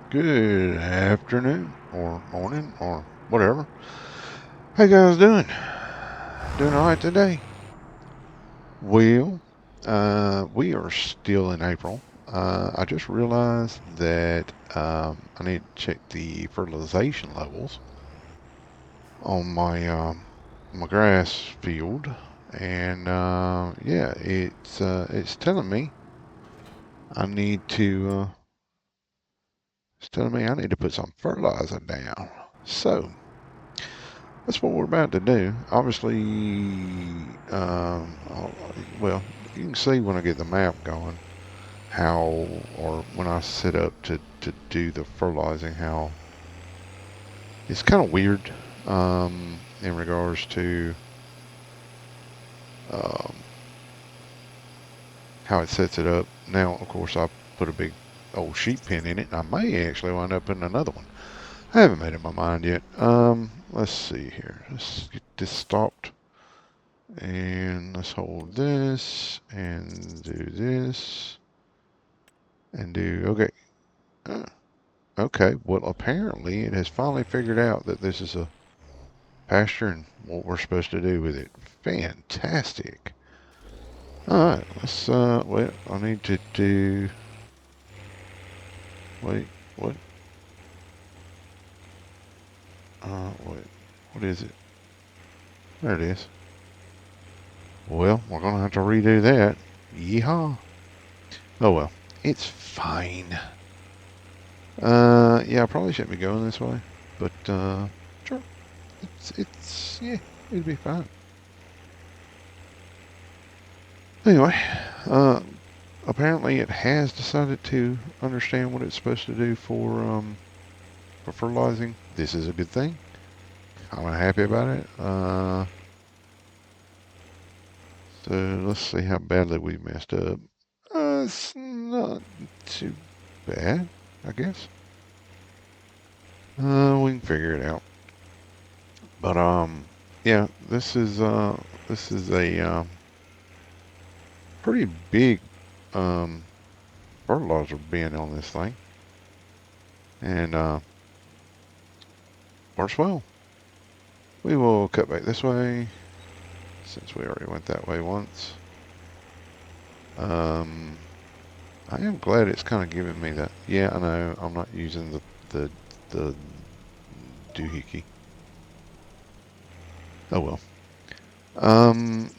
Good afternoon or morning or whatever. How you guys doing? Doing all right today? Well, we are still in April. I just realized that I need to check the fertilization levels on my grass field, and yeah, it's telling me I need to it's telling me I need to put some fertilizer down. So that's what we're about to do. Obviously, well, you can see when I get the map going how, or when I set up to do the fertilizing, how it's kind of weird in regards to um, how it sets it up. Now, of course, I put a big old sheep pen in it, and I may actually wind up putting another one. I haven't made up my mind yet. Let's see here. Let's get this stopped. And let's hold this and do this and do, okay. Uh, okay, well, apparently it has finally figured out that this is a pasture and what we're supposed to do with it. Fantastic. All right, wait, I need to do, wait, what? Wait, what is it? There it is. Well, we're going to have to redo that. Yeehaw. Oh well, it's fine. Yeah, I probably shouldn't be going this way, but sure, yeah, it'd be fine. Anyway, uh, apparently it has decided to understand what it's supposed to do for fertilizing. This is a good thing. I'm happy about it. So let's see how badly we messed up. It's not too bad, I guess. We can figure it out. But yeah, this is a pretty big um, fertilizer bin on this thing, and works well. We will cut back this way since we already went that way once. Um, I am glad it's kind of giving me that. Yeah, I know I'm not using the doohickey. Oh well.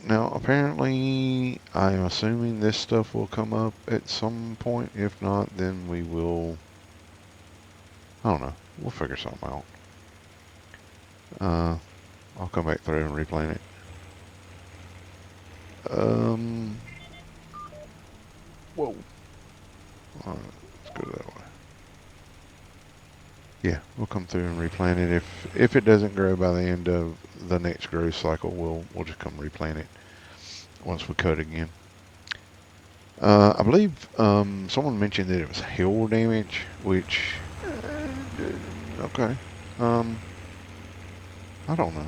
Now apparently I'm assuming this stuff will come up at some point. If not, then we will. I don't know. We'll figure something out. Uh, I'll come back through and replant it. Um, whoa. All right, let's go that way. Yeah, we'll come through and replant it. If it doesn't grow by the end of the next growth cycle, we'll just come replant it once we cut again. I believe someone mentioned that it was hail damage, which okay. Um, I don't know.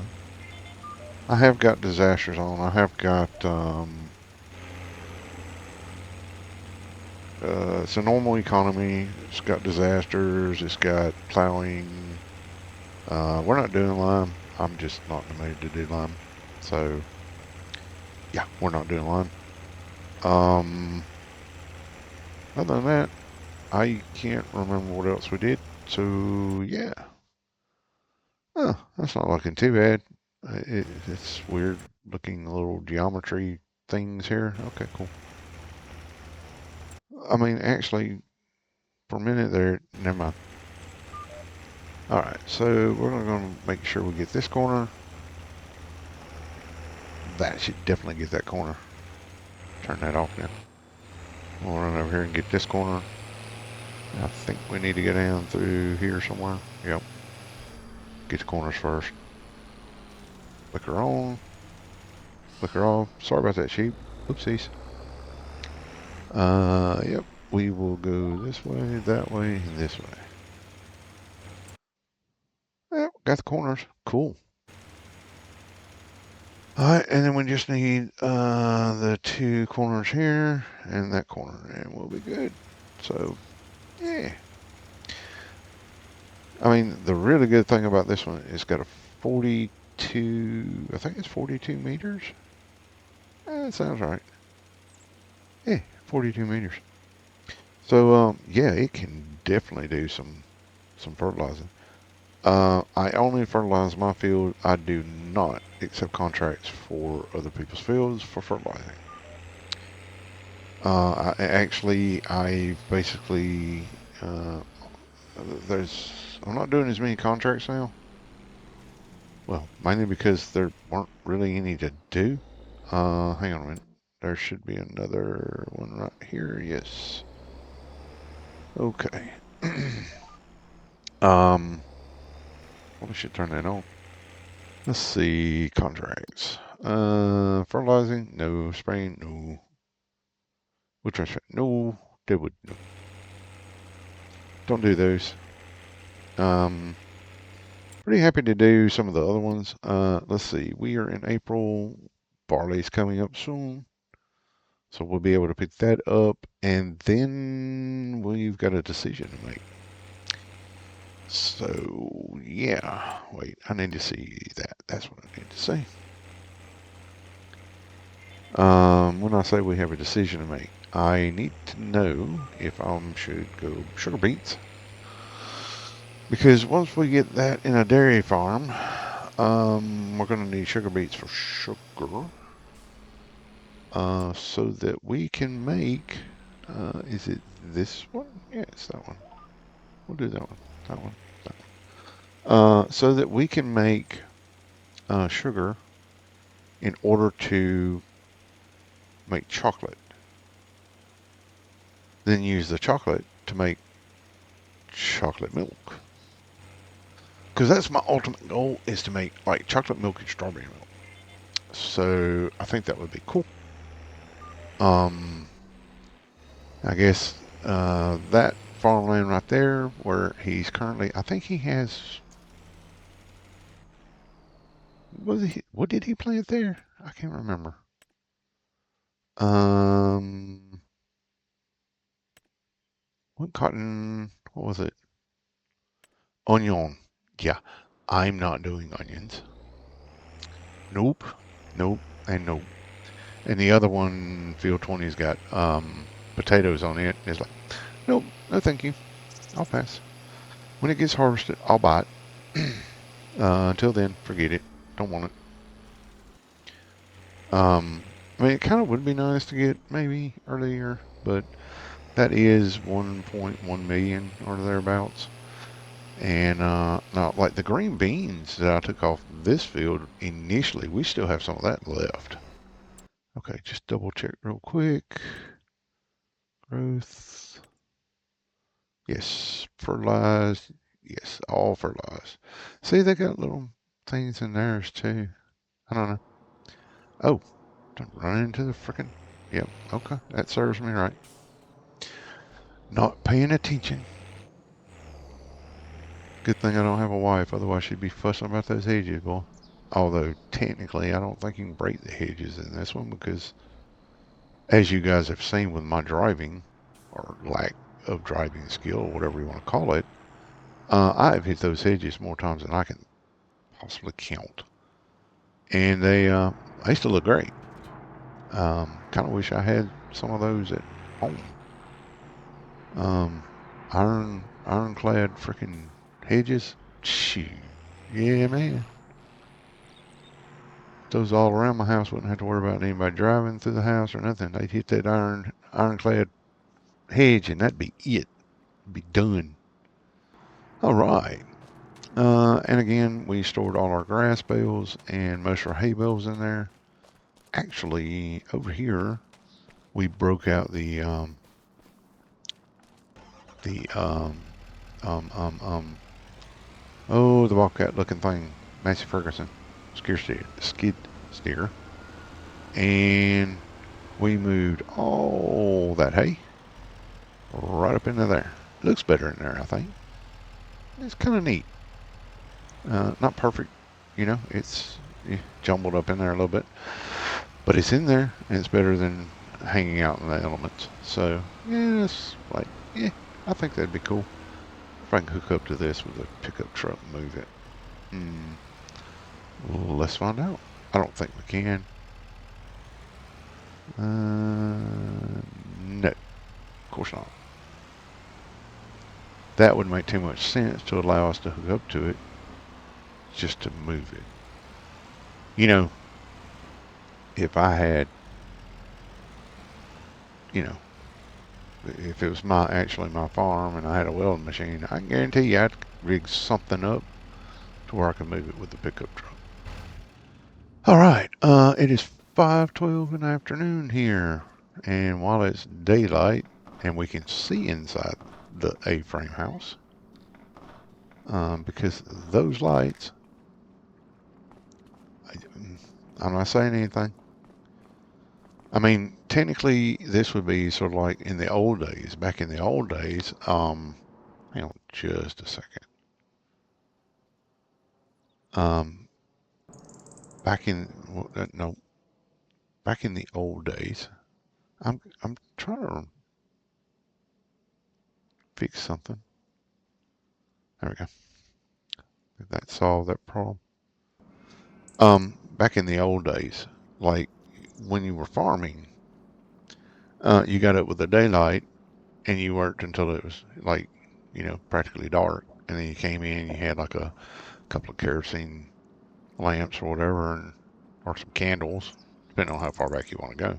I have got disasters on. I have got it's a normal economy. It's got disasters. It's got plowing. We're not doing lime. I'm just not in the mood to do lime. So yeah, we're not doing lime. Um, Other than that, I can't remember what else we did. So yeah, oh, that's not looking too bad. It's weird looking little geometry things here. Okay, cool. I mean, actually, for a minute there, never mind. All right, so we're going to make sure we get this corner. That should definitely get that corner. Turn that off now. We'll run over here and get this corner. I think we need to go down through here somewhere. Yep. Get the corners first. Flicker on. Flicker off. Sorry about that, sheep. Oopsies. Yep. We will go this way, that way, and this way. Yep, got the corners. Cool. Alright, and then we just need the two corners here and that corner, and we'll be good. So, yeah. I mean, the really good thing about this one, it's got a 42, I think it's 42 meters. That sounds right. Yeah, 42 meters. So, yeah, it can definitely do some fertilizing. I only fertilize my field. I do not accept contracts for other people's fields for fertilizing. I basically, uh, I'm not doing as many contracts now. Well, mainly because there weren't really any to do. Hang on a minute. There should be another one right here. Yes. Okay. um, well, I should turn that on. Let's see. Contracts. Fertilizing? No. Spraying? No. Wood transfer? No. Deadwood? No. Don't do those. Um, Pretty happy to do some of the other ones. Let's see. We are in April. Barley's coming up soon. So we'll be able to pick that up. And then we've got a decision to make. So, yeah. Wait, I need to see that. That's what I need to see. When I say we have a decision to make, I need to know if I should go sugar beets. Because once we get that in a dairy farm, we're going to need sugar beets for sugar. So that we can make, is it this one? Yeah, it's that one. We'll do that one. That one. That one. So that we can make sugar in order to make chocolate. Then use the chocolate to make chocolate milk. Because that's my ultimate goal, is to make like chocolate milk and strawberry milk. So I think that would be cool. I guess that farmland right there, where he's currently, I think he has. What did he plant there? I can't remember. Um, what cotton? What was it? Onion. Yeah, I'm not doing onions. Nope, nope, and nope. And the other one, Field 20's got potatoes on it. It's like, nope, no thank you. I'll pass. When it gets harvested, I'll buy it. Until then, forget it. Don't want it. I mean, it kind of would be nice to get maybe earlier, but that is 1.1 million or thereabouts. And now, like the green beans that I took off this field initially, we still have some of that left. Okay, just double check real quick. Growth. Yes, fertilized. Yes, all fertilized. See, they got little things in theirs too. I don't know. Oh, don't run into the frickin'. Yep, okay, that serves me right. Not paying attention. Good thing I don't have a wife, otherwise she'd be fussing about those hedges, boy. Although, technically, I don't think you can break the hedges in this one because, as you guys have seen with my driving, or lack of driving skill, or whatever you want to call it, I have hit those hedges more times than I can possibly count. And they still look great. Kind of wish I had some of those at home. Um, ironclad freaking hedges. Shoot. Yeah, man. Those all around my house, wouldn't have to worry about anybody driving through the house or nothing. They'd hit that ironclad hedge and that'd be it. Be done. All right. And again, we stored all our grass bales and most of our hay bales in there. Actually, over here, we broke out the oh, the Bobcat looking thing, Massey Ferguson skid steer, and we moved all that hay right up into there. Looks better in there, I think. It's kind of neat. Not perfect, it's jumbled up in there a little bit, but it's in there and it's better than hanging out in the elements. So, yeah, it's like, yeah, I think that'd be cool. if I can hook up to this with a pickup truck and move it. Well, let's find out. I don't think we can. No, of course not. That would make too much sense to allow us to hook up to it just to move it. You know, if I had, you know, if it was actually my farm and I had a welding machine, I can guarantee you I'd rig something up to where I can move it with the pickup truck. All right, it is 5:12 in the afternoon here, and while it's daylight and we can see inside the A-frame house, because those lights, I'm not saying anything. I mean, technically, this would be sort of like in the old days. Back in the old days, hang on just a second. Back in no, back in the old days, I'm trying to fix something. There we go. Did that solve that problem? Back in the old days, like when you were farming, you got up with the daylight and you worked until it was like, practically dark. And then you came in, you had like a couple of kerosene lamps or whatever, or some candles, depending on how far back you want to go.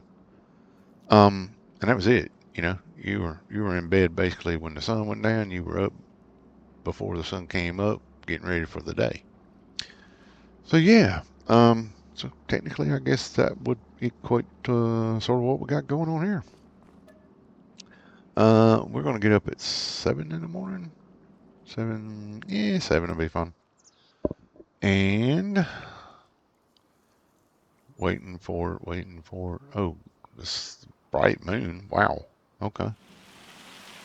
And that was it. You were in bed basically when the sun went down. You were up before the sun came up, getting ready for the day. So yeah, so technically, I guess that would equate to sort of what we got going on here. We're gonna get up at 7 in the morning. 7, yeah, 7 will be fun. And waiting for. Oh, this bright moon. Wow. Okay.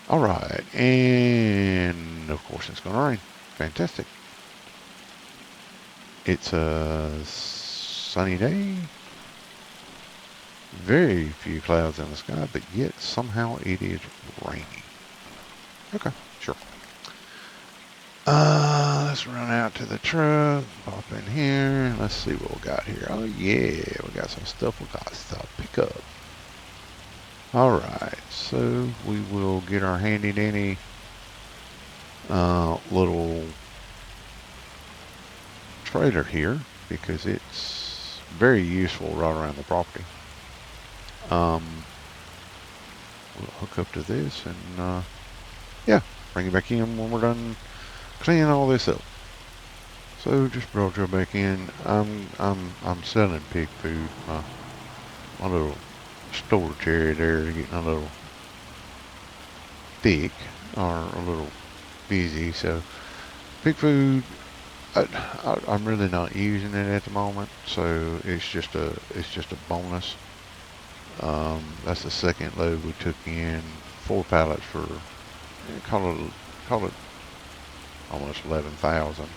All right, and of course it's gonna rain. Fantastic. It's a sunny day. Very few clouds in the sky, but yet somehow it is raining. Okay, sure. Let's run out to the truck, pop in here. Let's see what we got here. Oh yeah, we got some stuff we got to pick up. All right, so we will get our handy dandy little trailer here because it's very useful right around the property. We'll hook up to this and yeah, bring it back in when we're done cleaning all this up. So just brought you back in. I'm selling pig food. My little storage area there is getting a little thick or a little busy. So pig food, I'm really not using it at the moment. So it's just a bonus. That's the second load we took in, 4 pallets for call it almost 11,000.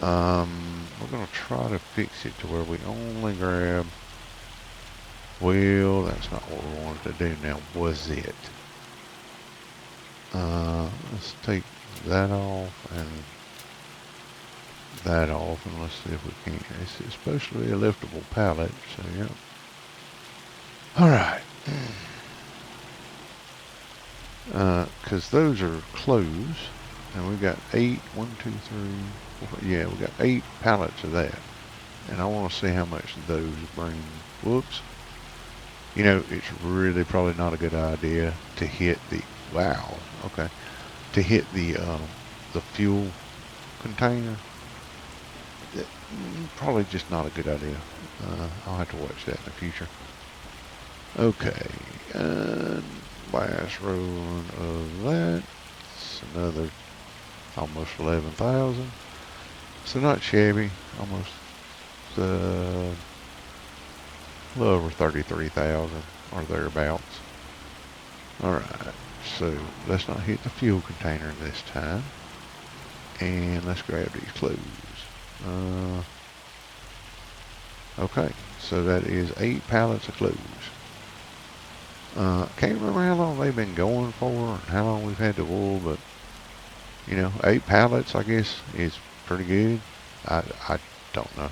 We're gonna try to fix it to where we only grab. Well, that's not what we wanted to do now, was it? Let's take that off and that off, and let's see if we can. It's supposed to be a liftable pallet, so yeah. All right. Because those are closed, and we've got 8, 1, 2, 3, 4, yeah, we got 8 pallets of that, and I want to see how much those bring. Whoops. It's really probably not a good idea to hit the, wow, okay, to hit the fuel container. Probably just not a good idea. I'll have to watch that in the future. Okay, and last row of that. It's another almost 11,000. So not shabby. Almost a little over 33,000 or thereabouts. All right. So let's not hit the fuel container this time, and let's grab these clothes. Okay. So that is 8 pallets of clothes. Can't remember how long they've been going for and how long we've had the wool, but You know, 8 pallets, I guess, is pretty good. I don't know.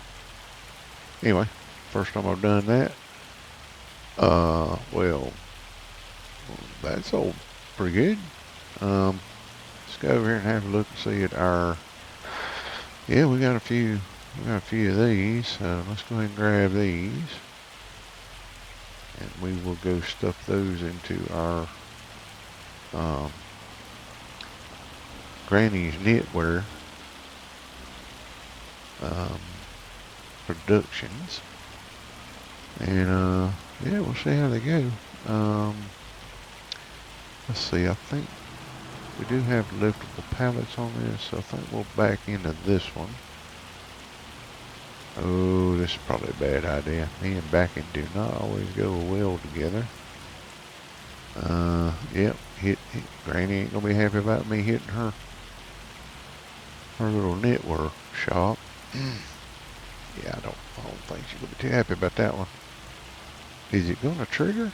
Anyway, first time I've done that. Well, that's all pretty good. Let's go over here and have a look and see at our. Yeah, we got a few. We got a few of these. So let's go ahead and grab these, and we will go stuff those into our Granny's knitwear productions, and yeah, we'll see how they go. Let's see. I think we do have liftable pallets on this, so I think we'll back into this one. Oh, this is probably a bad idea. Me and backing do not always go well together. Yep, hit. Granny ain't gonna be happy about me hitting her little knitwear shop. Yeah, I don't think she's gonna be too happy about that one. Is it gonna trigger?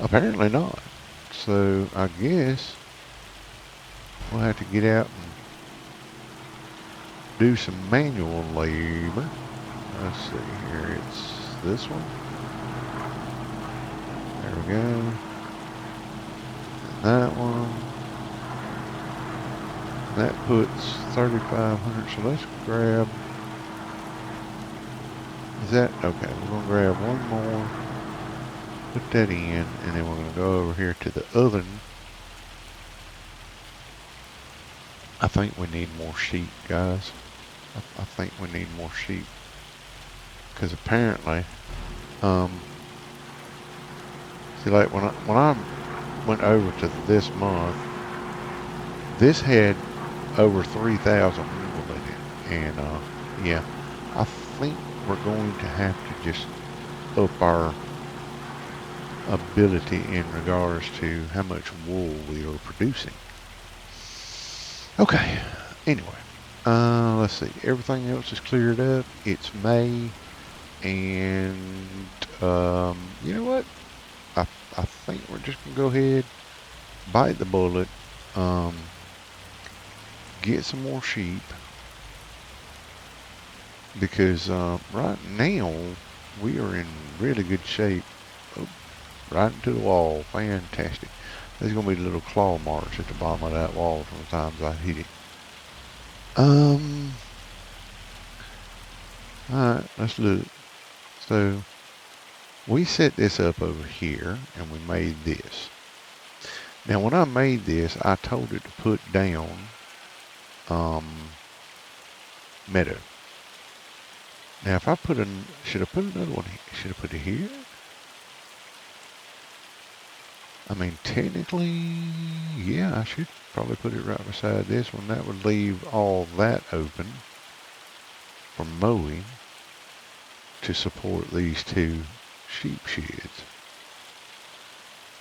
Apparently not. So I guess we'll have to get out and do some manual labor. Let's see here. It's this one. There we go. And that one. That puts 3,500. So let's grab. Is that okay? We're gonna grab one more. Put that in, and then we're gonna go over here to the oven. I think we need more sheep, guys. I think we need more sheep. Because apparently, see, like when I went over to this month, this had over 3,000 wool in it, and yeah, I think we're going to have to just up our ability in regards to how much wool we are producing. Okay, anyway, let's see. Everything else is cleared up. It's May, and you know what? I think we're just gonna go ahead, bite the bullet, get some more sheep, because right now we are in really good shape. Oh, right into the wall. Fantastic. There's going to be little claw marks at the bottom of that wall from the times I hit it. Alright, let's look. So, we set this up over here, and we made this. Now, when I made this, I told it to put down meadow. Now, if I put should I put another one? Should I put it here? I mean, technically, yeah, I should probably put it right beside this one. That would leave all that open for mowing to support these two sheep sheds.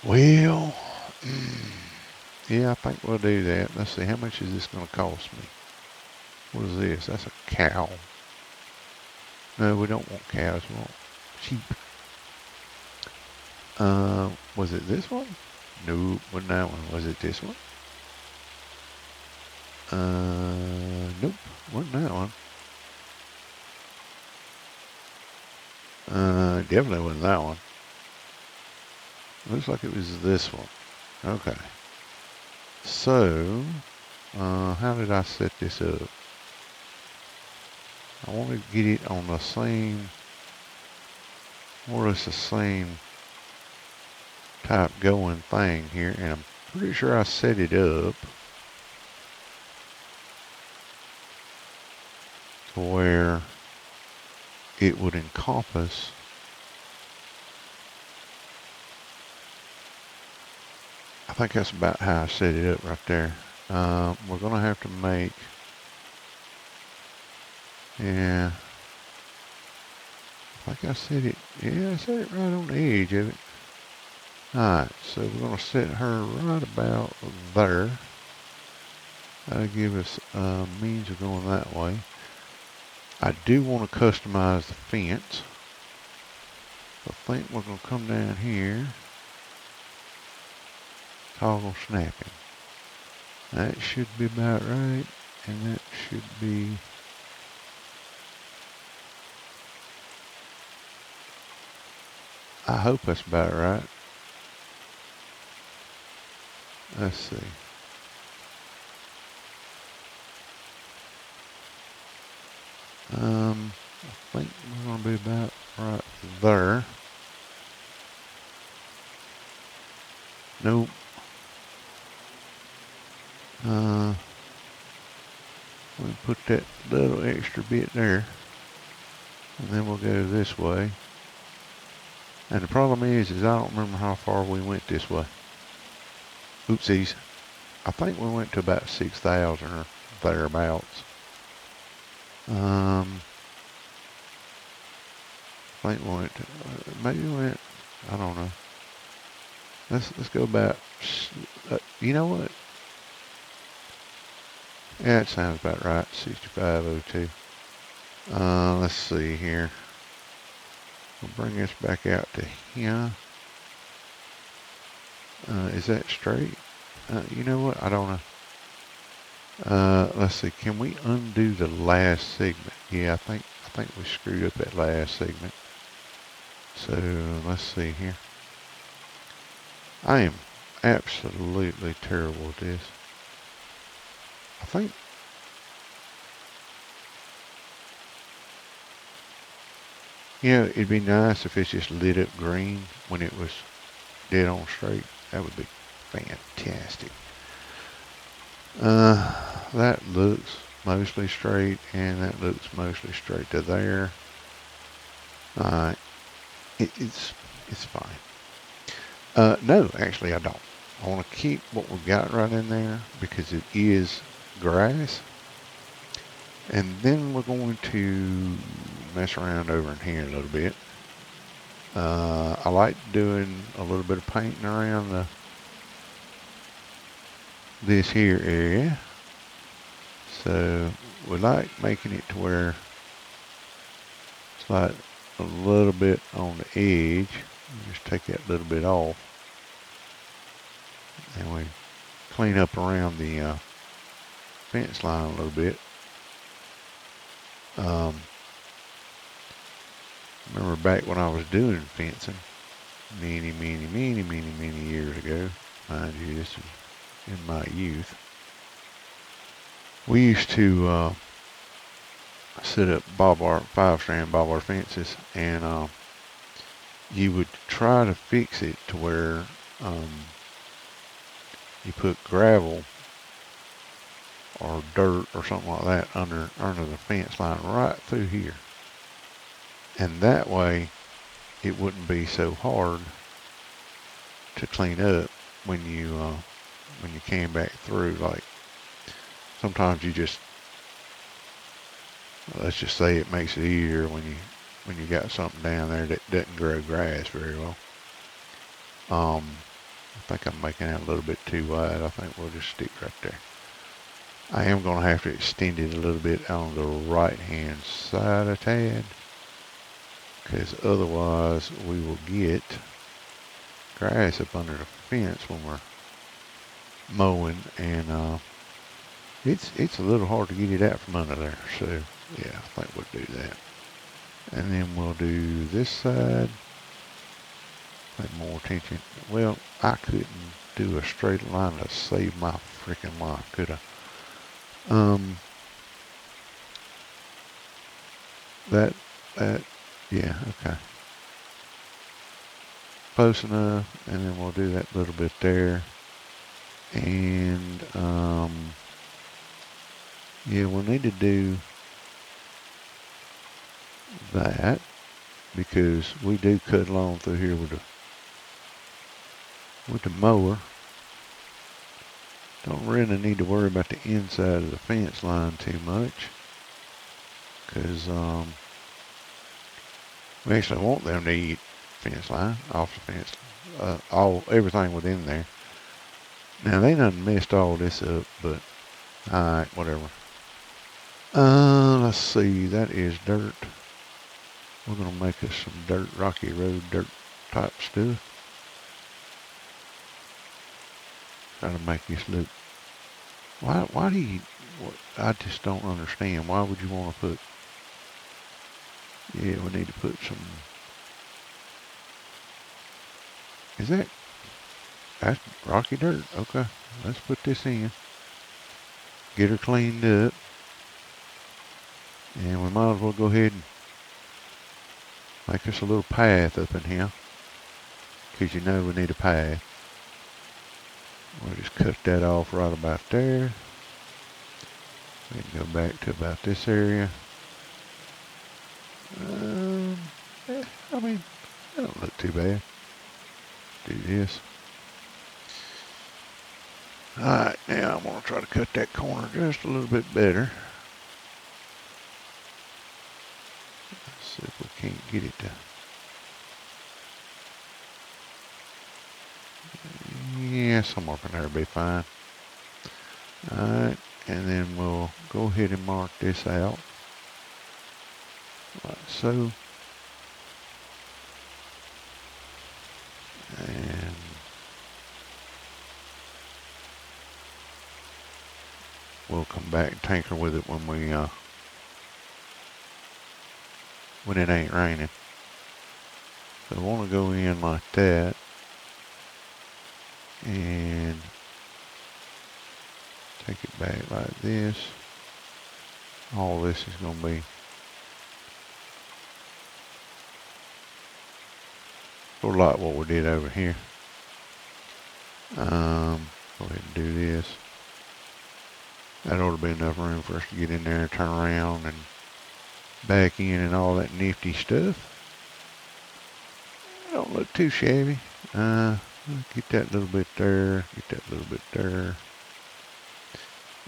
Well, yeah, I think we'll do that. Let's see, how much is this going to cost me? What is this? That's a cow. No, we don't want cows. We want sheep. Was it this one? No, wasn't that one. Was it this one? Nope, wasn't that one. Definitely wasn't that one. Looks like it was this one. Okay. So, how did I set this up? I want to get it on the same, more or less the same type going thing here, and I'm pretty sure I set it up to where it would encompass I think that's about how I set it up right there. We're gonna have to make, yeah, I think I set it, yeah, I set it right on the edge of it. Alright, so we're going to set her right about there. That'll give us means of going that way. I do want to customize the fence. I think we're going to come down here. Toggle snapping. That should be about right, and that should be... I hope that's about right. Let's see. I think we're going to be about right there. Nope. We'll put that little extra bit there, and then we'll go this way. And the problem is I don't remember how far we went this way. Oopsies. I think we went to about 6,000 or thereabouts. I think we went to, maybe we went, I don't know. Let's go about, you know what? Yeah, it sounds about right, 6502. Let's see here. We'll bring this back out to here. Is that straight? You know what? I don't know. Let's see. Can we undo the last segment? Yeah, I think we screwed up that last segment. So let's see here. I am absolutely terrible at this. I think it'd be nice if it's just lit up green when it was dead on straight. That would be fantastic. That looks mostly straight, and that looks mostly straight to there. It's fine. No, actually I don't. I want to keep what we've got right in there because it is grass. And then we're going to mess around over in here a little bit. I like doing a little bit of painting around this here area. So we like making it to where it's like a little bit on the edge. Just take that little bit off. And we clean up around the fence line a little bit. Remember back when I was doing fencing many years ago. Mind you, this was in my youth. We used to set up 5-strand barbed wire fences, and you would try to fix it to where you put gravel or dirt or something like that under the fence line right through here, and that way it wouldn't be so hard to clean up when you came back through. Like sometimes you just, let's just say it makes it easier when you got something down there that doesn't grow grass very well. I think I'm making it a little bit too wide. I think we'll just stick right there. I am going to have to extend it a little bit on the right hand side a tad, because otherwise we will get grass up under the fence when we're mowing, and it's a little hard to get it out from under there. So yeah, I think we'll do that. And then we'll do this side. Pay more attention. Well, I couldn't do a straight line to save my freaking life, could I? That, yeah, okay. Close enough, and then we'll do that little bit there. And, yeah, we'll need to do that because we do cut along through here with the mower. Don't really need to worry about the inside of the fence line too much, because we actually want them to eat fence line off the fence, everything within there. Now they done messed all this up, but alright, whatever. Let's see, that is dirt. We're gonna make us some dirt, rocky road dirt type stuff. Try to make this look Why do you, I just don't understand. Why would you want to put, yeah, we need to put some, that's rocky dirt. Okay, let's put this in. Get her cleaned up. And we might as well go ahead and make us a little path up in here. Because you know we need a path. We'll just cut that off right about there. We can go back to about this area. Um, I mean, that don't look too bad. Do this. Alright, now I'm going to try to cut that corner just a little bit better. Let's see if we can't get it to... Yeah, somewhere in there will be fine. Alright, and then we'll go ahead and mark this out. Like so. And we'll come back and tinker with it when we when it ain't raining. So I want to go in like that and take it back like this. All this is going to be sort of like what we did over here. Go ahead and do this. That ought to be enough room for us to get in there and turn around and back in and all that nifty stuff. Don't look too shabby. Get that little bit there, get that little bit there.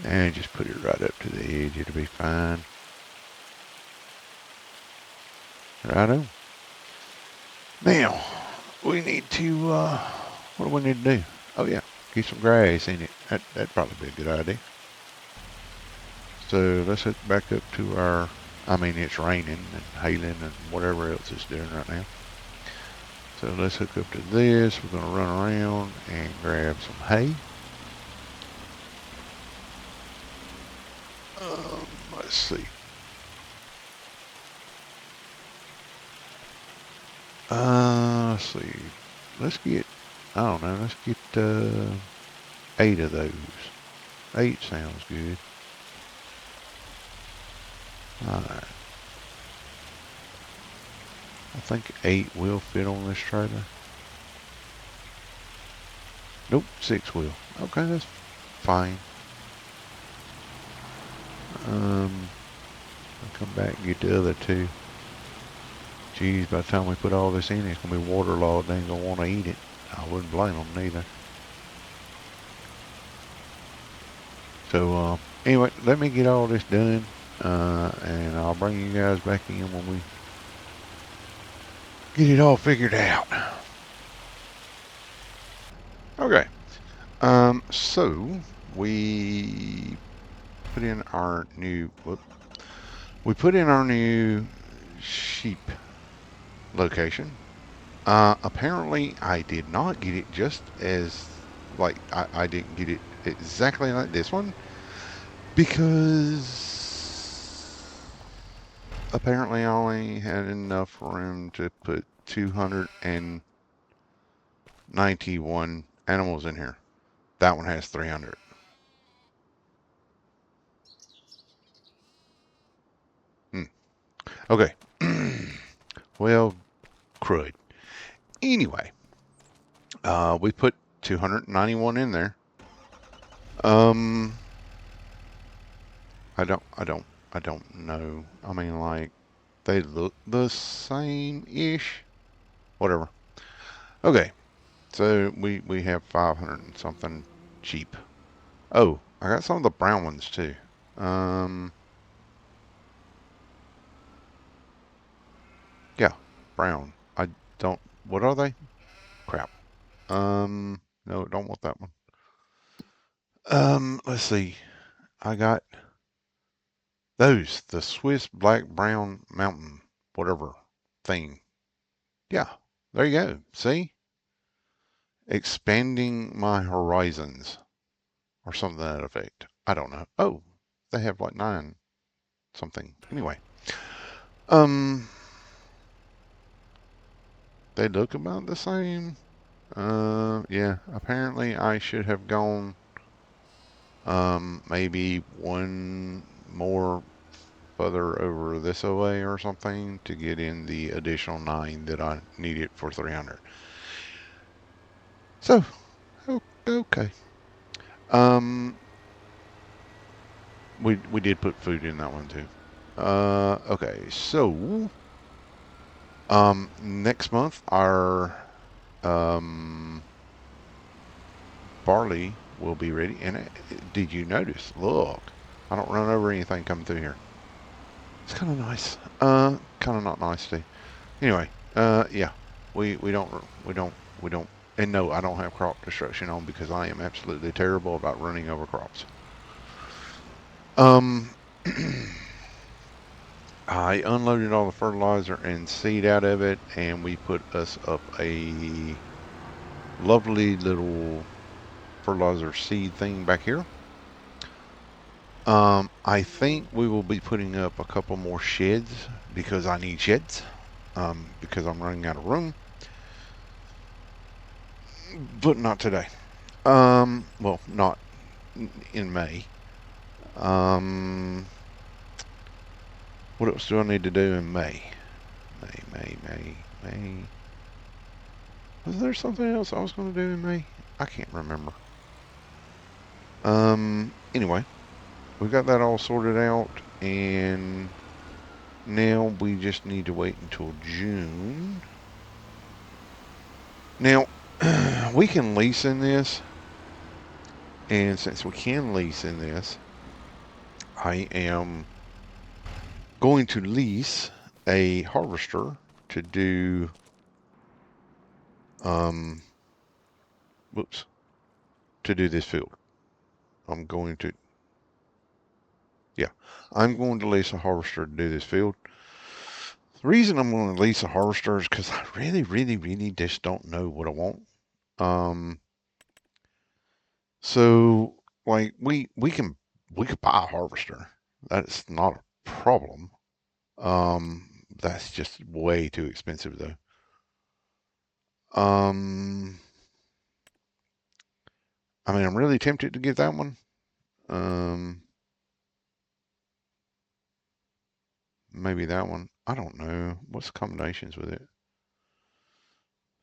And just put it right up to the edge, it'll be fine. Righto. Now, we need to, what do we need to do? Oh yeah, get some grass in it. That'd probably be a good idea. So let's head back up to our, I mean it's raining and hailing and whatever else it's doing right now. So let's hook up to this. We're going to run around and grab some hay. Let's see. Let's see. Let's get, I don't know, let's get 8 of those. 8 sounds good. Alright. I think 8 will fit on this trailer. Nope, 6 will. Okay, that's fine. I'll come back and get the other 2. Geez, by the time we put all this in, it's going to be waterlogged. They ain't going to want to eat it. I wouldn't blame them neither. So, anyway, let me get all this done, and I'll bring you guys back in when we get it all figured out. Okay. So, we put in our new, we put in our new sheep location. Apparently I did not get it just as, like, I didn't get it exactly like this one, because apparently I only had enough room to put 291 animals in here. That one has 300. Okay. Well, crud. Anyway, we put 291 in there. I don't know. I mean, like, they look the same-ish. Whatever. Okay. So we have 500 and something sheep. Oh, I got some of the brown ones too. Yeah, brown. I don't, what are they? Crap. No, don't want that one. Let's see. I got those, the Swiss black brown mountain, whatever thing. Yeah, there you go. See? Expanding my horizons or something to that effect. I don't know. Oh, they have like 9 something. Anyway, they look about the same. Yeah, apparently I should have gone maybe one more further over this away or something to get in the additional 9 that I needed for 300. So, okay. We did put food in that one too. Okay, so next month our um barley will be ready. And did you notice? Look, I don't run over anything coming through here. It's kind of nice. Kind of not nice too. Anyway, yeah, we don't we don't we don't. And no, I don't have crop destruction on because I am absolutely terrible about running over crops. Um, I unloaded all the fertilizer and seed out of it, and we put us up a lovely little fertilizer seed thing back here. I think we will be putting up a couple more sheds because I need sheds. Because I'm running out of room. But not today. Well, not in May. Um, what else do I need to do in May? May. Was there something else I was going to do in May? I can't remember. Anyway, we got that all sorted out, and now we just need to wait until June. Now, we can lease in this, and since we can lease in this, I am going to lease a harvester to do, um, whoops, to do this field. I'm going to, yeah, I'm going to lease a harvester to do this field. The reason I'm going to lease a harvester is because I really just don't know what I want. So like we could buy a harvester. That's not a problem. That's just way too expensive though. Um, I mean, I'm really tempted to get that one. Um, maybe that one. I don't know. What's the combinations with it?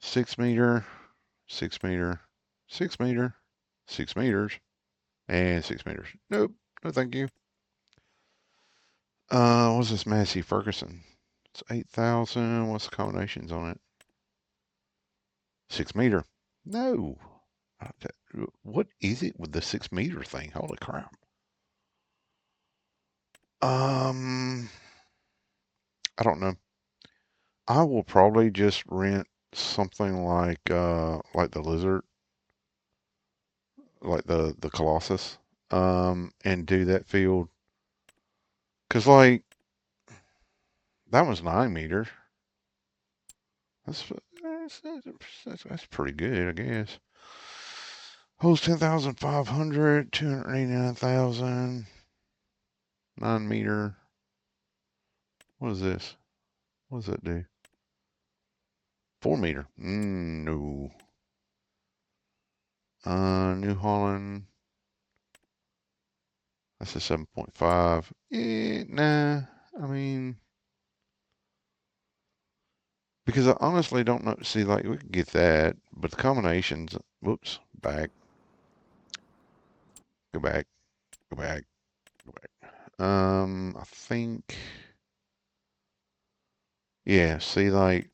6 meter, 6 meter, 6 meter, 6 meters, and 6 meters. Nope. No, thank you. What's this Massey Ferguson? It's 8,000. What's the combinations on it? 6 meter. No. What is it with the 6 meter thing? Holy crap. Um, I don't know. I will probably just rent something like the lizard, like the Colossus, and do that field. Cause like that was 9 meters. That's that's pretty good, I guess. Holds 10,500, 289,000, 9 meter. What is this? What does that do? 4 meter. No. New Holland. That's a 7.5. Nah. I mean, because I honestly don't know. See, like, we could get that, but the combinations. Whoops. Back. Go back. Go back. Go back. I think. Yeah, see, like,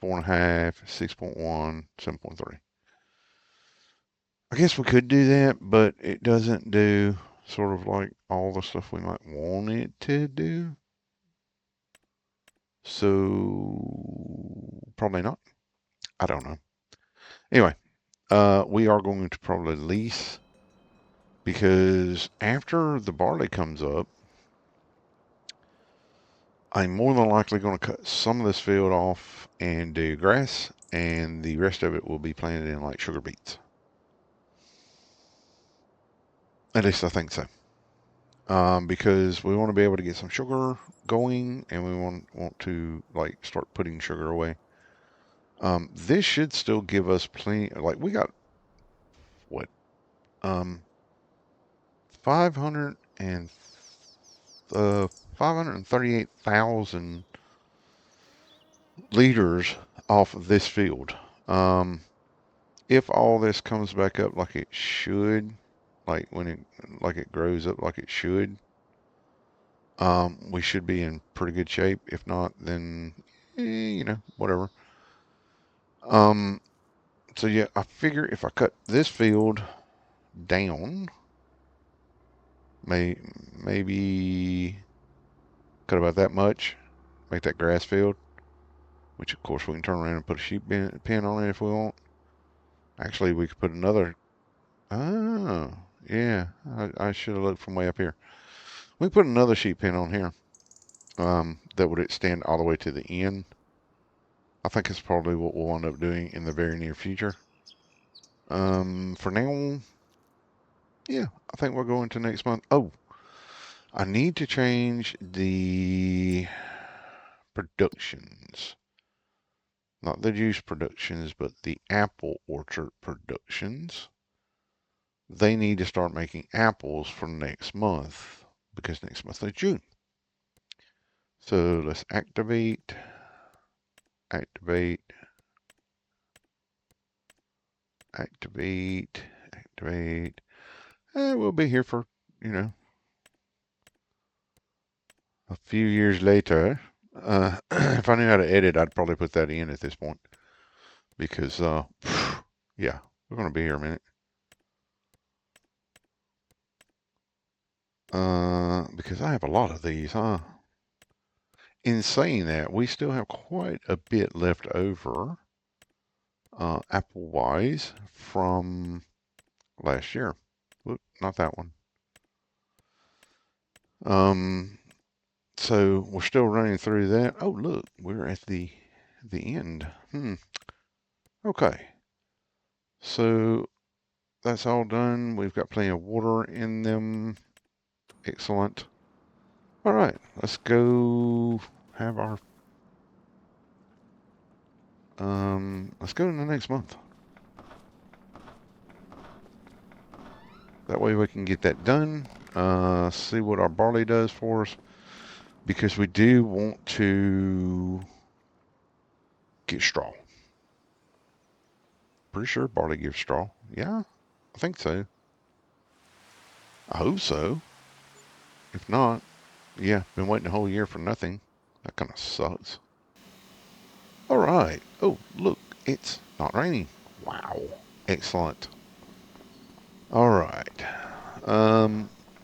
4.5, 6.1, 7.3. I guess we could do that, but it doesn't do sort of like all the stuff we might want it to do. So probably not. I don't know. Anyway, we are going to probably lease because after the barley comes up, I'm more than likely going to cut some of this field off and do grass, and the rest of it will be planted in like sugar beets. At least I think so. Because we want to be able to get some sugar going, and we want to like start putting sugar away. This should still give us plenty. Like we got what 500 and 538,000 liters off of this field. If all this comes back up like it should, like when it grows up like it should, we should be in pretty good shape. If not, then whatever. Um, so yeah, I figure if I cut this field down, maybe cut about that much, make that grass field, which of course we can turn around and put a sheep pen on it if we want. Actually, we could put another. Oh, yeah, I should have looked from way up here. We put another sheep pen on here. That would extend all the way to the end. I think it's probably what we'll end up doing in the very near future. For now, yeah, I think we'll go into next month. Oh, I need to change the productions. Not the juice productions, but the apple orchard productions. They need to start making apples for next month because next month is June. So let's activate, activate, activate, activate. We'll be here for, you know, a few years later. If I knew how to edit, I'd probably put that in at this point because, yeah, we're going to be here a minute. Because I have a lot of these, huh? In saying that, we still have quite a bit left over, apple-wise, from last year. Whoop, not that one. So we're still running through that. Oh, look, we're at the end. Okay. So that's all done. We've got plenty of water in them. Excellent. All right, let's go have our let's go in the next month. That way we can get that done. See what our barley does for us, because we do want to get straw. Pretty sure barley gives straw. Yeah, I think so. I hope so. If not, yeah, been waiting a whole year for nothing. That kind of sucks. All right. Oh, look, it's not raining. Wow. Excellent. All right.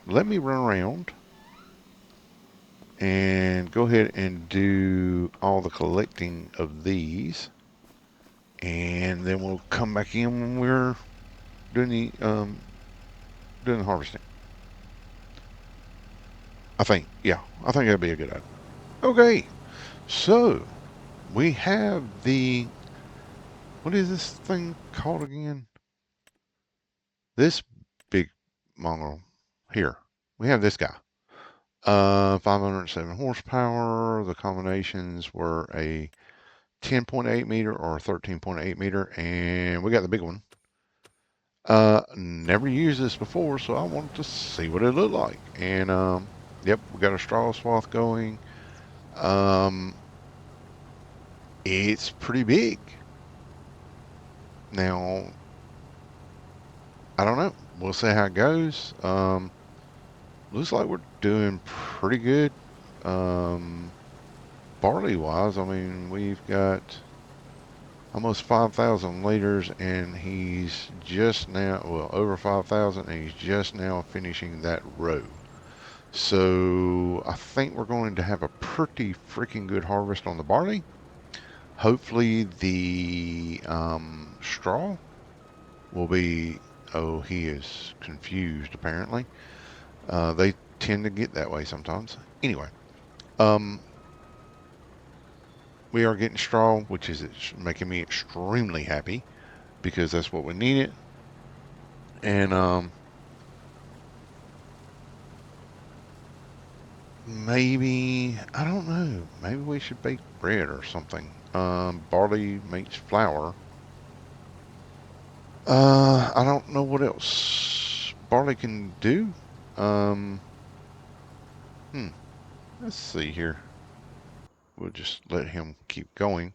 Let me run around and go ahead and do all the collecting of these, and then we'll come back in when we're doing the harvesting. I think that'd be a good idea. Okay, so we have the, what is this thing called again? This big mongrel here. We have this guy. 507 horsepower. The combinations were a 10.8 meter or 13.8 meter, and we got the big one. Never used this before, so I wanted to see what it looked like. And yep, we got a straw swath going. It's pretty big. Now, I don't know. We'll see how it goes. Looks like we're doing pretty good. Barley wise, I mean, we've got almost 5,000 liters, and he's just now, well, over 5,000, and he's just now finishing that row. So I think we're going to have a pretty freaking good harvest on the barley. Hopefully the straw will be, oh, he is confused apparently. They tend to get that way sometimes. Anyway, um, we are getting straw, which is making me extremely happy because that's what we needed. And Maybe, I don't know. Maybe we should bake bread or something. Barley makes flour. I don't know what else barley can do. Um, hmm, let's see here. We'll just let him keep going.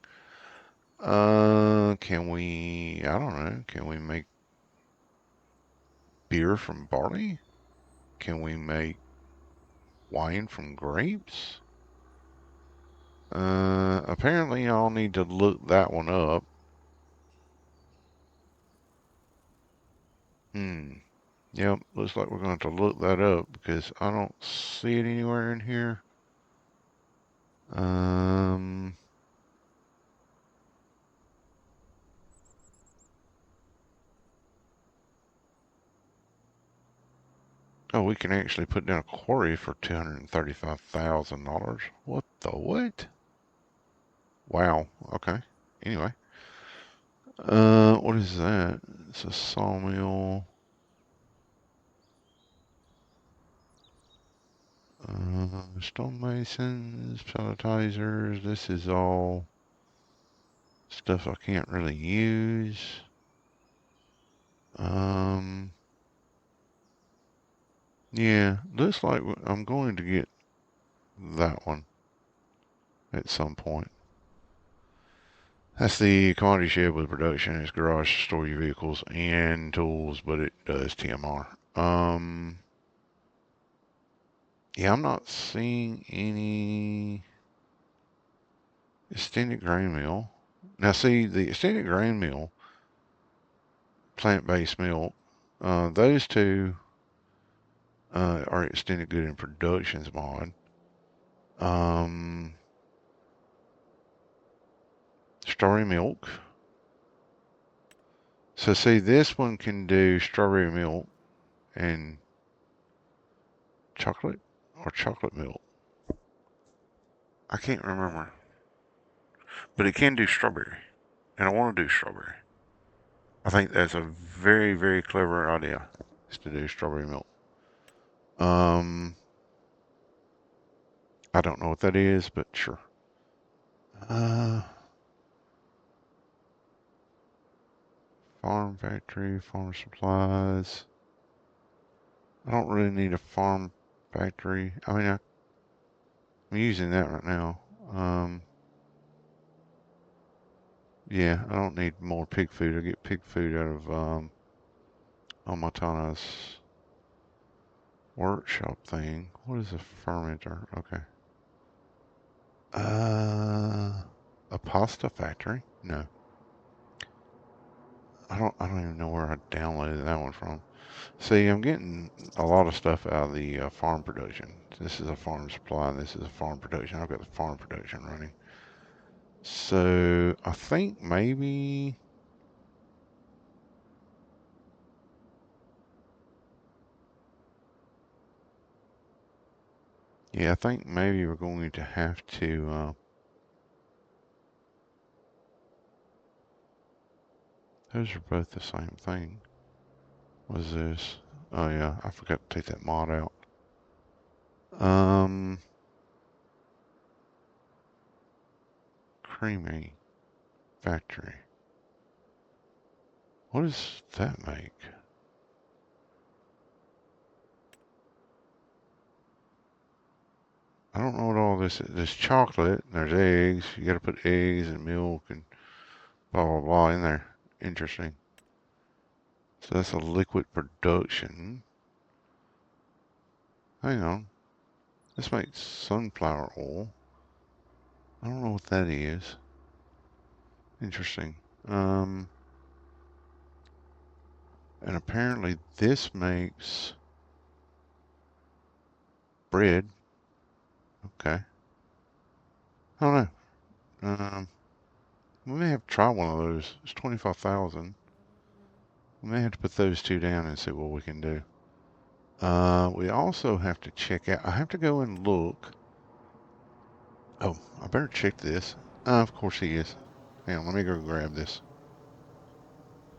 Can we, I don't know, can we make beer from barley? Can we make wine from grapes? Apparently I'll need to look that one up. Hmm. Yep, looks like we're going to have to look that up because I don't see it anywhere in here. Um, oh, we can actually put down a quarry for $235,000. What the what? Wow. Okay. Anyway, what is that? It's a sawmill. Stonemasons, pelletizers. This is all stuff I can't really use. Um, yeah, looks like I'm going to get that one at some point. That's the commodity shed with production. It's garage to store your vehicles and tools, but it does TMR. Yeah, I'm not seeing any extended grain mill. Now, see, the extended grain mill, plant-based milk, those two are extended good in productions mod. Um, strawberry milk. So see, this one can do strawberry milk and chocolate or chocolate milk. I can't remember, but it can do strawberry, and I want to do strawberry. I think that's a very, very clever idea, is to do strawberry milk. Um, I don't know what that is, but sure. Uh, farm factory, farm supplies. I don't really need a farm factory. I mean, I'm using that right now. Yeah, I don't need more pig food. I get pig food out of Omatana's workshop thing. What is a fermenter? Okay. A pasta factory? No. I don't even know where I downloaded that one from. See, I'm getting a lot of stuff out of the farm production. This is a farm supply, and this is a farm production. I've got the farm production running. So I think maybe, yeah, I think maybe we're going to have to. Those are both the same thing. What is this? Oh yeah, I forgot to take that mod out. Um, creamy factory. What does that make? I don't know what all this is. There's chocolate, and there's eggs. You gotta put eggs and milk and blah blah blah in there. Interesting. So that's a liquid production. Hang on. This makes sunflower oil. I don't know what that is. Interesting. Um, and apparently this makes bread. Okay. I don't know. We may have to try one of those. It's 25,000. We may have to put those two down and see what we can do. We also have to check out. I have to go and look. Oh, I better check this. Of course he is. Hang on, let me go grab this.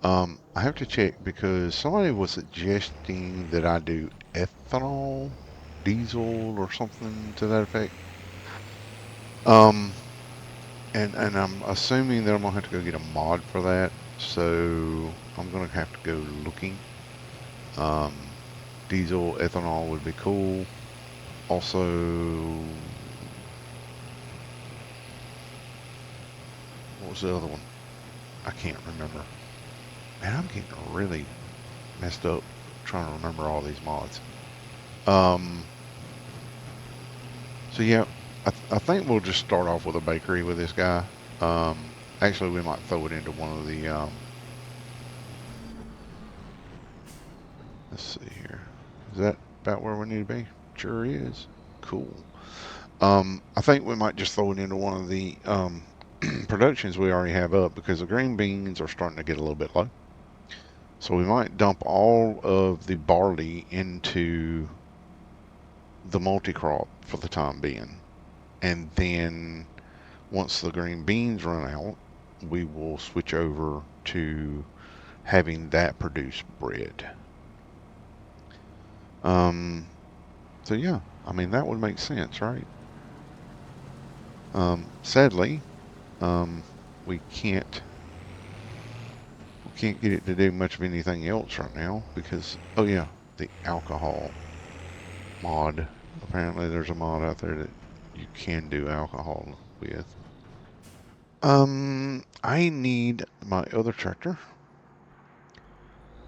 I have to check because somebody was suggesting that I do ethanol. diesel or something to that effect. Um, and I'm assuming that I'm gonna have to go get a mod for that. So I'm gonna have to go looking. Um, Diesel ethanol would be cool. Also, what was the other one? I can't remember. Man, I'm getting really messed up trying to remember all these mods. Um, so yeah, I think we'll just start off with a bakery with this guy. Actually, we might throw it into one of the. Let's see here. Is that about where we need to be? Sure is. Cool. I think we might just throw it into one of the productions we already have up because the green beans are starting to get a little bit low. So we might dump all of the barley into the multi-crop for the time being. And then once the green beans run out, we will switch over to having that produce bread. Um, so yeah, I mean that would make sense, right? Sadly, um, we can't we can't get it to do much of anything else right now because oh yeah, the alcohol mod. Apparently, there's a mod out there that you can do alcohol with. I need my other tractor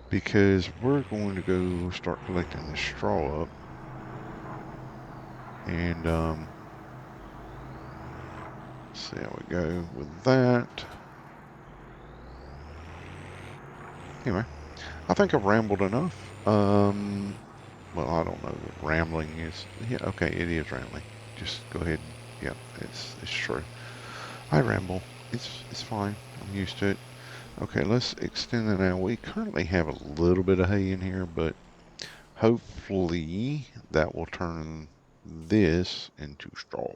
because we're going to go start collecting the straw up. And see how we go with that. Anyway, I think I've rambled enough. Well, I don't know what rambling is. Yeah, okay, it is rambling. Just go ahead. Yeah, it's true. I ramble. It's fine. I'm used to it. Okay, let's extend it now. We currently have a little bit of hay in here, but hopefully that will turn this into straw.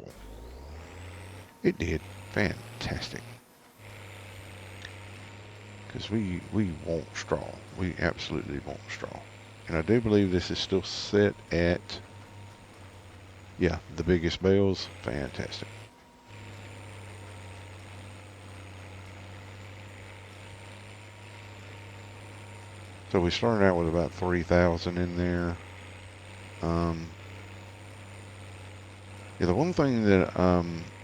It did. Fantastic. Because we want straw. We absolutely want straw. And I do believe this is still set at, yeah, the biggest bales. Fantastic. So we started out with about 3,000 in there. Um, yeah, the one thing that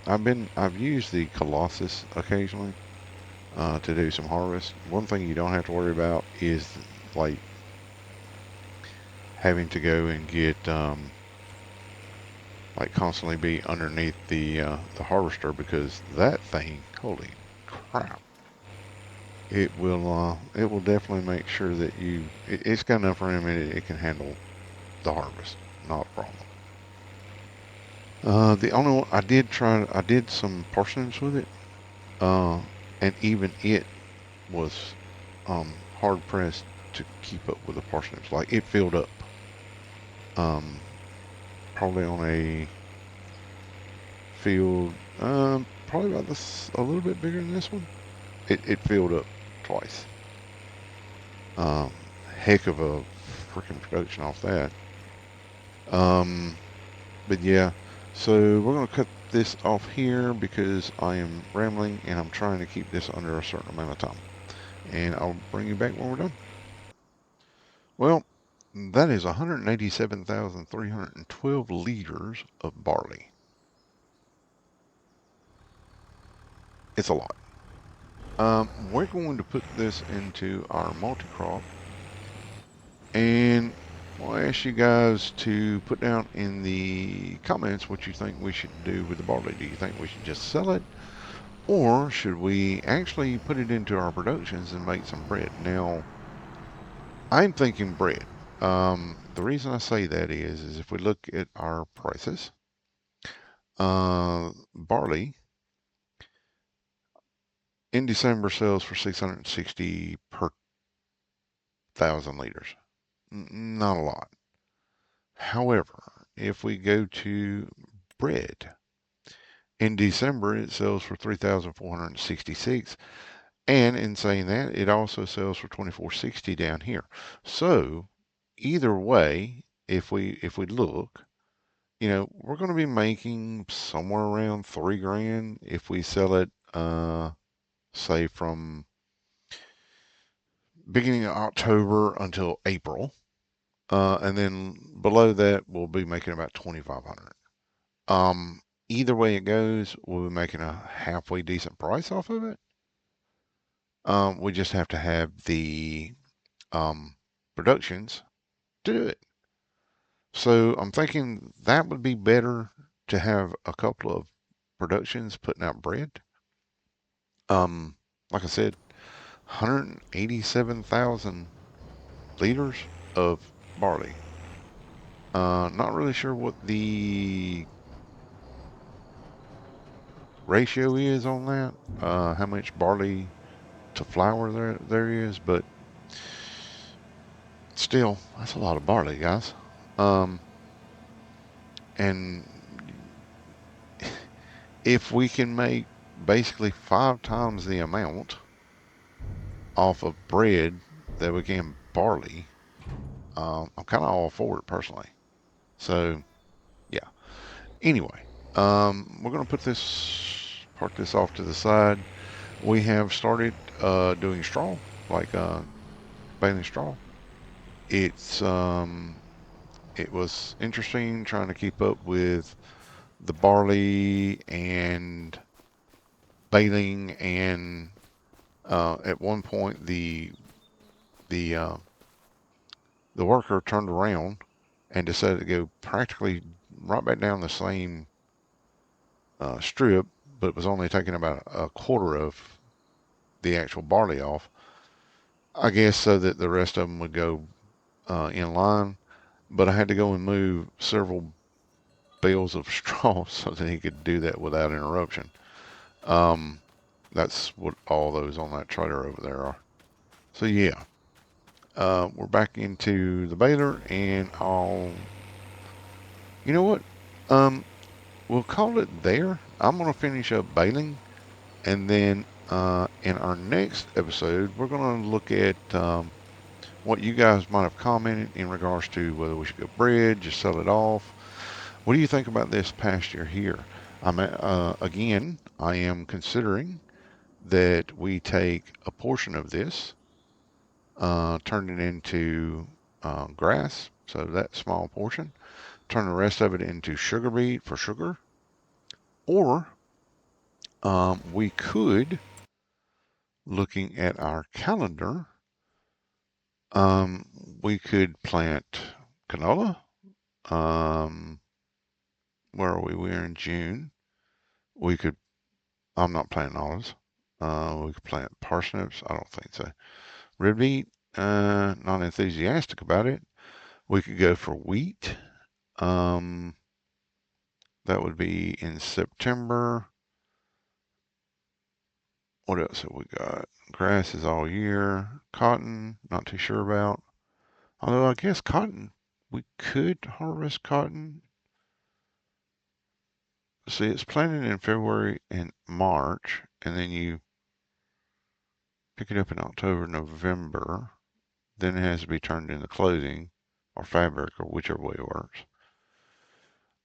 I've used the Colossus occasionally to do some harvest. One thing you don't have to worry about is like having to go and get like constantly be underneath the harvester because that thing, holy crap, it will definitely make sure that it's got enough room in it, it can handle the harvest, not a problem. The only one I did some parsnips with it, uh, and even it was hard pressed to keep up with the parsnips. Like it filled up, um, probably on a field, probably about this a little bit bigger than this one. It filled up twice. Um, Heck of a freaking production off that. Um, but yeah, so we're gonna cut this off here because I am rambling and I'm trying to keep this under a certain amount of time. And I'll bring you back when we're done. Well, that is 187,312 liters of barley. It's a lot. We're going to put this into our multi-crop, and I'll ask you guys to put down in the comments what you think we should do with the barley. Do you think we should just sell it, or should we actually put it into our productions and make some bread? Now, I'm thinking bread. The reason I say that is if we look at our prices, barley in December sells for 660 per 1,000 liters. Not a lot. However, if we go to bread, in December it sells for 3,466, and in saying that, it also sells for 2,460 down here. So either way, if we look, we're going to be making somewhere around 3 grand if we sell it, say from beginning of October until April. And then below that, we'll be making about 2,500. Either way it goes, we'll be making a halfway decent price off of it. We just have to have the productions to do it. So I'm thinking that would be better to have a couple of productions putting out bread. Um, like I said, 187,000 liters of barley. Not really sure what the ratio is on that. How much barley to flour there is, but still, that's a lot of barley, guys. Um, and if we can make basically 5 times the amount off of bread that we can barley, I'm kind of all for it personally. So yeah. Anyway, we're gonna park this off to the side. We have started doing straw, like baling straw. It's it was interesting trying to keep up with the barley and baling, and at one point the uh, the worker turned around and decided to go practically right back down the same strip, but it was only taking about a quarter of the actual barley off. I guess so that the rest of them would go in line. But I had to go and move several bales of straw so that he could do that without interruption. Um, that's what all those on that trailer over there are. So yeah, we're back into the baler, and you know what? Um, we'll call it there. I'm gonna finish up baling, and then in our next episode, we're gonna look at what you guys might have commented in regards to whether we should go bread, just sell it off. What do you think about this past year here? Again, I am considering that we take a portion of this, turn it into grass, so that small portion, turn the rest of it into sugar beet for sugar, or we could, looking at our calendar, um, we could plant canola. Um, where are we? We're in June. We could, I'm not planting olives. We could plant parsnips. I don't think so. Red beet, not enthusiastic about it. We could go for wheat. Um, that would be in September. What else have we got? Grass is all year. Cotton, not too sure about. Although I guess cotton, we could harvest cotton. See, it's planted in February and March, and then you pick it up in October, November. Then it has to be turned into clothing or fabric or whichever way it works.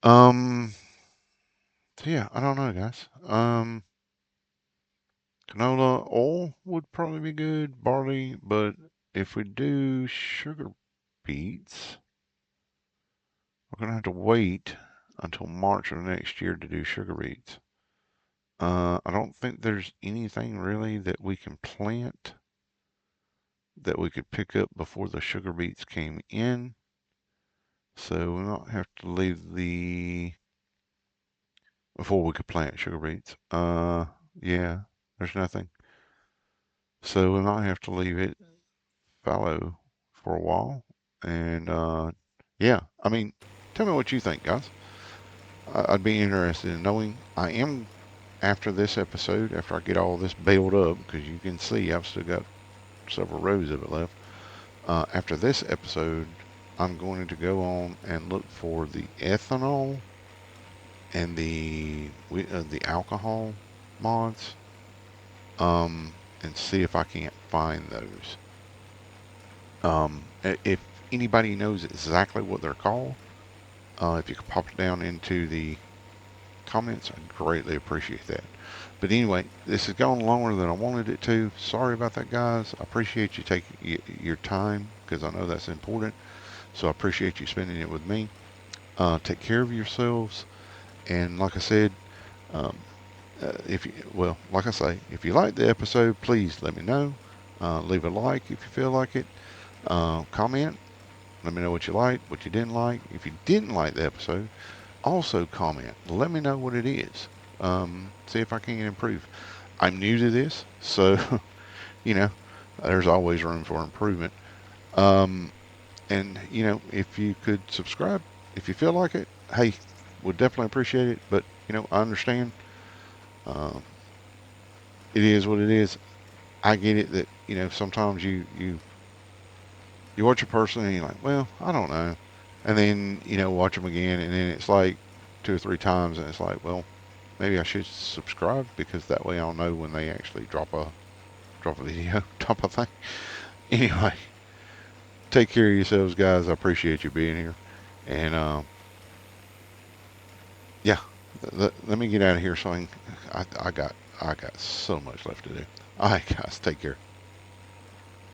Um, so yeah, I don't know, guys. Canola oil would probably be good, barley, but if we do sugar beets, we're gonna have to wait until March of next year to do sugar beets. I don't think there's anything really that we can plant that we could pick up before the sugar beets came in. So we might have to leave before we could plant sugar beets. Yeah, there's nothing. So we might have to leave it fallow for a while. And yeah, I mean, tell me what you think, guys. I'd be interested in knowing. I am, after this episode, after I get all this baled up, because you can see I've still got several rows of it left. After this episode, I'm going to go on and look for the ethanol and the alcohol mods, and see if I can't find those. If anybody knows exactly what they're called, If you could pop it down into the comments, I'd greatly appreciate that. But anyway, this has gone longer than I wanted it to. Sorry about that, guys. I appreciate you taking your time because I know that's important. So I appreciate you spending it with me. Take care of yourselves. And like I said, um, like I say, if you like the episode, please let me know. Leave a like if you feel like it. Comment. Let me know what you liked, what you didn't like. If you didn't like the episode, also comment. Let me know what it is. See if I can improve. I'm new to this, so you know, there's always room for improvement. Um, and if you could subscribe, if you feel like it, hey, would definitely appreciate it. But I understand. Um, it is what it is. I get it that sometimes you watch a person and you're like, well, I don't know, and then watch them again, and then it's like 2 or 3 times, and it's like, well, maybe I should subscribe because that way I'll know when they actually drop a video, drop a thing. Anyway, take care of yourselves, guys. I appreciate you being here, and yeah, let me get out of here. I got so much left to do. All right, guys, take care.